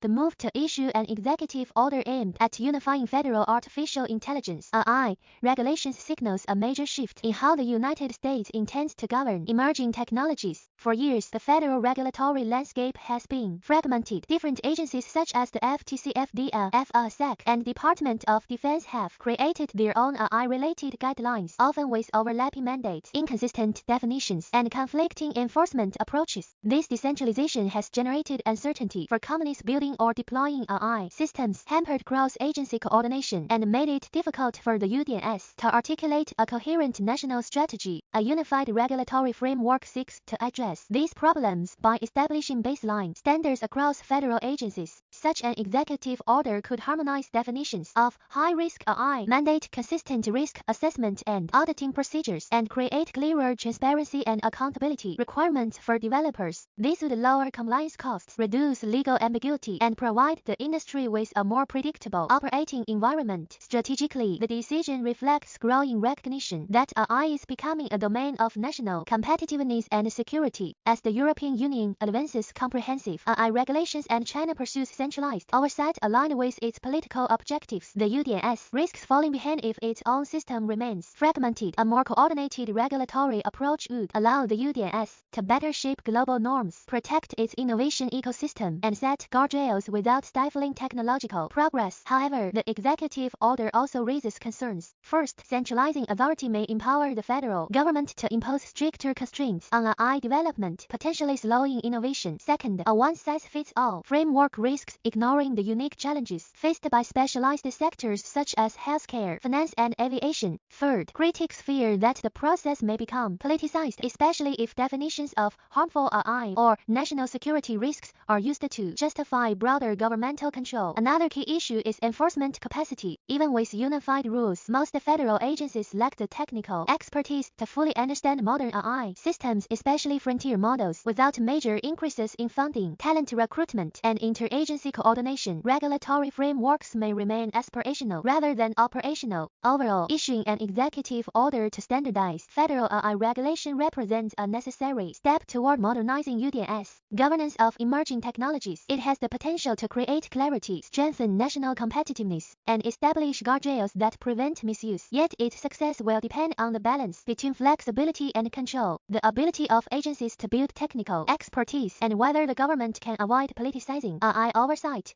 The move to issue an executive order aimed at unifying federal artificial intelligence (AI) regulations signals a major shift in how the United States intends to govern emerging technologies. For years, the federal regulatory landscape has been fragmented. Different agencies such as the FTC, FDA, FSEC, and Department of Defense have created their own AI-related guidelines, often with overlapping mandates, inconsistent definitions, and conflicting enforcement approaches. This decentralization has generated uncertainty for companies building or deploying AI systems, hampered cross-agency coordination, and made it difficult for the UDNS to articulate a coherent national strategy. A unified regulatory framework seeks to address these problems by establishing baseline standards across federal agencies. Such an executive order could harmonize definitions of high-risk AI, mandate consistent risk assessment and auditing procedures, and create clearer transparency and accountability requirements for developers. This would lower compliance costs, reduce legal ambiguity, and provide the industry with a more predictable operating environment. Strategically, the decision reflects growing recognition that AI is becoming a domain of national competitiveness and security. As the European Union advances comprehensive AI regulations and China pursues centralized oversight aligned with its political objectives, the UDNS risks falling behind if its own system remains fragmented. A more coordinated regulatory approach would allow the UDNS to better shape global norms, protect its innovation ecosystem, and set guardrails without stifling technological progress. However, the executive order also raises concerns. First, centralizing authority may empower the federal government to impose stricter constraints on AI development, potentially slowing innovation. Second, a one-size-fits-all framework risks ignoring the unique challenges faced by specialized sectors such as healthcare, finance, and aviation. Third, critics fear that the process may become politicized, especially if definitions of harmful AI or national security risks are used to justify broader governmental control. Another key issue is enforcement capacity. Even with unified rules, most federal agencies lack the technical expertise to fully understand modern AI systems, especially frontier models. Without major increases in funding, talent recruitment, and interagency coordination, regulatory frameworks may remain aspirational rather than operational. Overall, issuing an executive order to standardize federal AI regulation represents a necessary step toward modernizing UDNS governance of emerging technologies. It has the potential to create clarity, strengthen national competitiveness, and establish guardrails that prevent misuse. Yet its success will depend on the balance between flexibility and control, the ability of agencies to build technical expertise, and whether the government can avoid politicizing AI oversight.